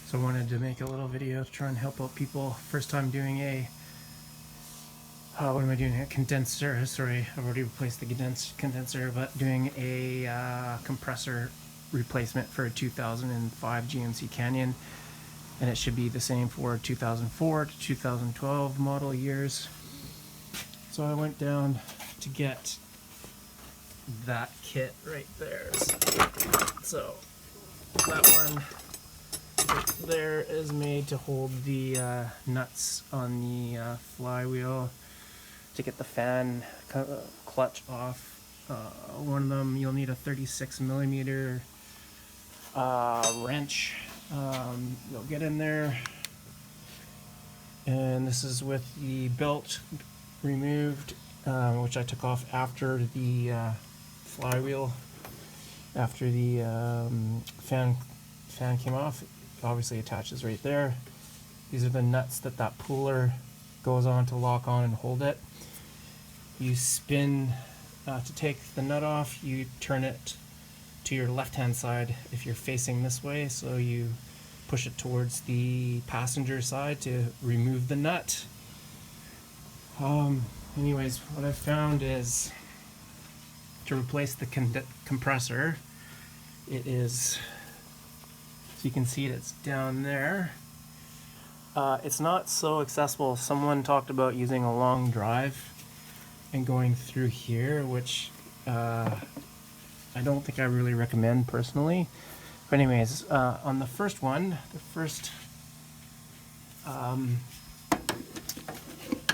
So I wanted to make a little video to try and help out people. First time doing a, what am I doing? A condenser. Sorry, I've already replaced the condenser, but doing a compressor replacement for a 2005 GMC Canyon. And it should be the same for 2004 to 2012 model years. So I went down to get that kit right there. So that one there is made to hold the nuts on the flywheel to get the fan clutch off. One of them, you'll need a 36 millimeter wrench. You'll get in there, and this is with the belt removed, which I took off after the flywheel, after the fan came off. It obviously attaches right there. These are the nuts that puller goes on to lock on and hold it. You spin to take the nut off. You turn it to your left hand side if you're facing this way, so you push it towards the passenger side to remove the nut. Anyways, what I found is to replace the compressor, it is, so you can see it's down there. It's not so accessible. Someone talked about using a long drive and going through here, which I don't think I really recommend personally. But anyways, on the first one, the first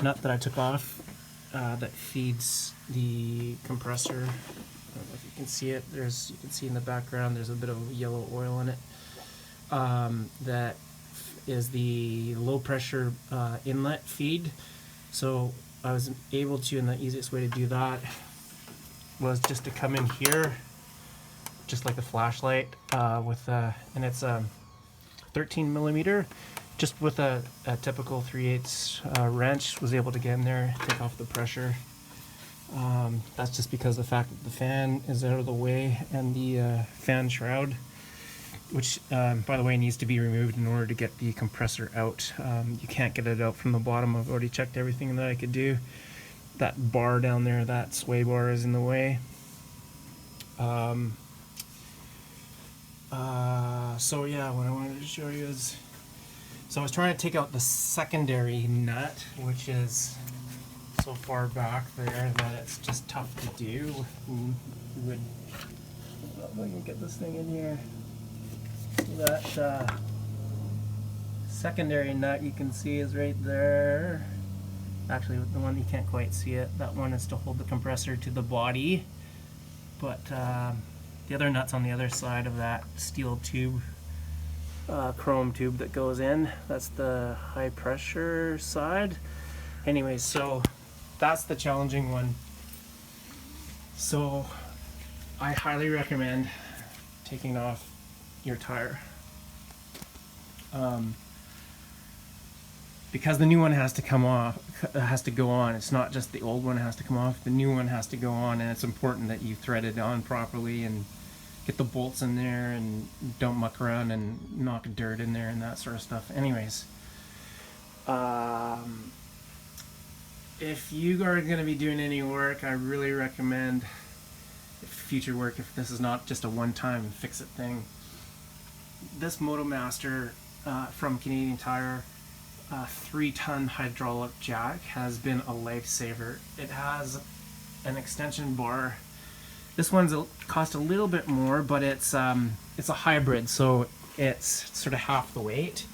nut that I took off that feeds the compressor, I don't know if you can see it, you can see in the background there's a bit of yellow oil in it. That is the low pressure inlet feed. So I was able to, and the easiest way to do that was just to come in here, just like a flashlight, and it's 13 millimeter, just with a typical 3/8 wrench, was able to get in there, take off the pressure. That's just because of the fact that the fan is out of the way, and the fan shroud, which by the way needs to be removed in order to get the compressor out. You can't get it out from the bottom. I've already checked everything that I could do. That bar down there, that sway bar, is in the way. So yeah, what I wanted to show you is, so I was trying to take out the secondary nut, which is so far back there that it's just tough to do. You would, if I can get this thing in here. That secondary nut you can see is right there. Actually, the one you can't quite see it, that one is to hold the compressor to the body, but the other nut's on the other side of that steel tube, chrome tube that goes in. That's the high pressure side. Anyways, so that's the challenging one. So I highly recommend taking off your tire, because the new one has to come off, has to go on. It's not just the old one has to come off, the new one has to go on, and it's important that you thread it on properly and get the bolts in there and don't muck around and knock dirt in there and that sort of stuff. Anyways, if you are going to be doing any work, I really recommend future work, if this is not just a one-time fix-it thing. This MotoMaster from Canadian Tire 3-ton hydraulic jack has been a lifesaver. It has an extension bar. This one's cost a little bit more, but it's a hybrid, so it's sort of half the weight.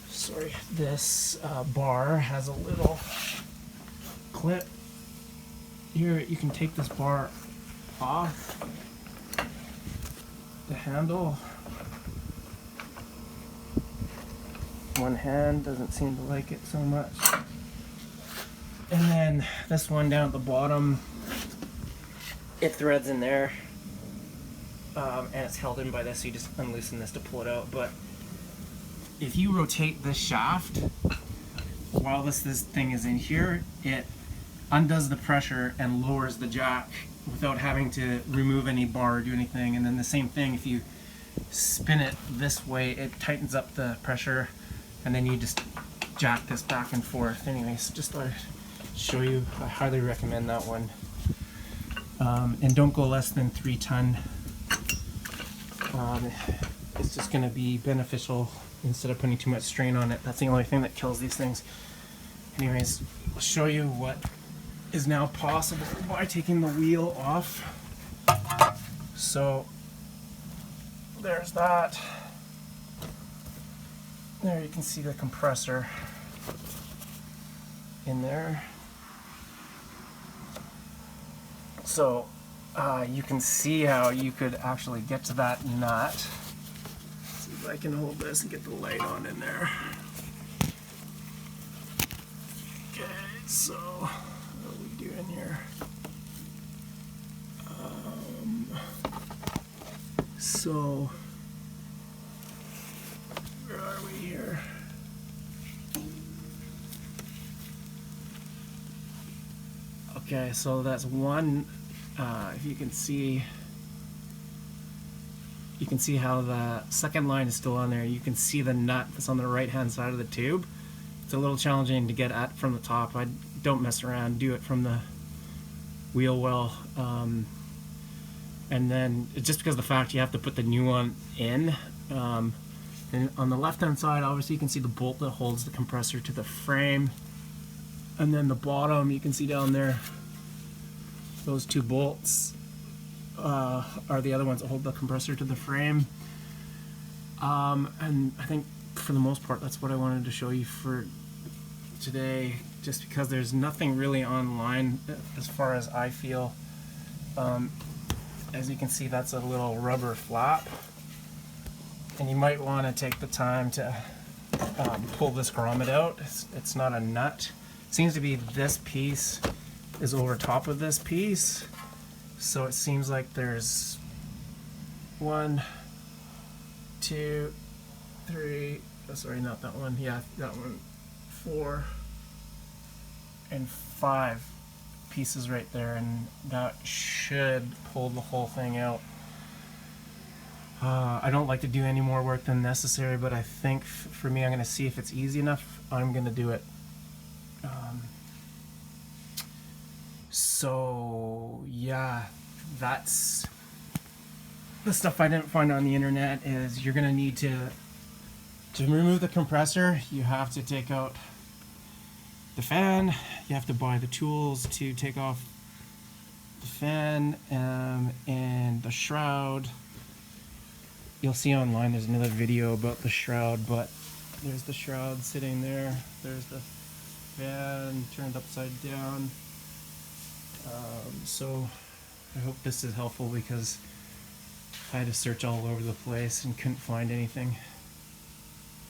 Sorry, this bar has a little clip here. You can take this bar off the handle. One hand doesn't seem to like it so much. And then this one down at the bottom, it threads in there, and it's held in by this, so you just unloosen this to pull it out. But if you rotate this shaft while this thing is in here, it undoes the pressure and lowers the jack without having to remove any bar or do anything. And then the same thing, if you spin it this way, it tightens up the pressure, and then you just jack this back and forth. Anyways, just thought I'd show you. I highly recommend that one. And don't go less than 3 ton. It's just going to be beneficial instead of putting too much strain on it. That's the only thing that kills these things. Anyways, I'll show you what is now possible by taking the wheel off. So there's that. There you can see the compressor in there. So you can see how you could actually get to that nut. Let's see if I can hold this and get the light on in there. Okay, so what are we doing here? So where are we here? Okay, so that's one. If you can see how the second line is still on there. You can see the nut that's on the right hand side of the tube. It's a little challenging to get at from the top. I don't mess around, do it from the wheel well. And then it's just because of the fact you have to put the new one in. And on the left hand side, obviously you can see the bolt that holds the compressor to the frame. And then the bottom, you can see down there, those 2 bolts are the other ones that hold the compressor to the frame. And I think for the most part, that's what I wanted to show you for today, just because there's nothing really online as far as I feel. As you can see, that's a little rubber flap, and you might want to take the time to pull this grommet out. It's not a nut. It seems to be this piece is over top of this piece, so it seems like there's 1, 2, 3, oh, sorry, not that one, yeah, that one, 4 and 5 pieces right there, and that should pull the whole thing out. I don't like to do any more work than necessary, but I think for me, I'm going to see if it's easy enough. I'm going to do it. So yeah, that's the stuff I didn't find on the internet. Is you're going to need to remove the compressor, you have to take out the fan, you have to buy the tools to take off the fan, and the shroud. You'll see online there's another video about the shroud, but there's the shroud sitting there, there's the fan turned upside down. So I hope this is helpful, because I had to search all over the place and couldn't find anything.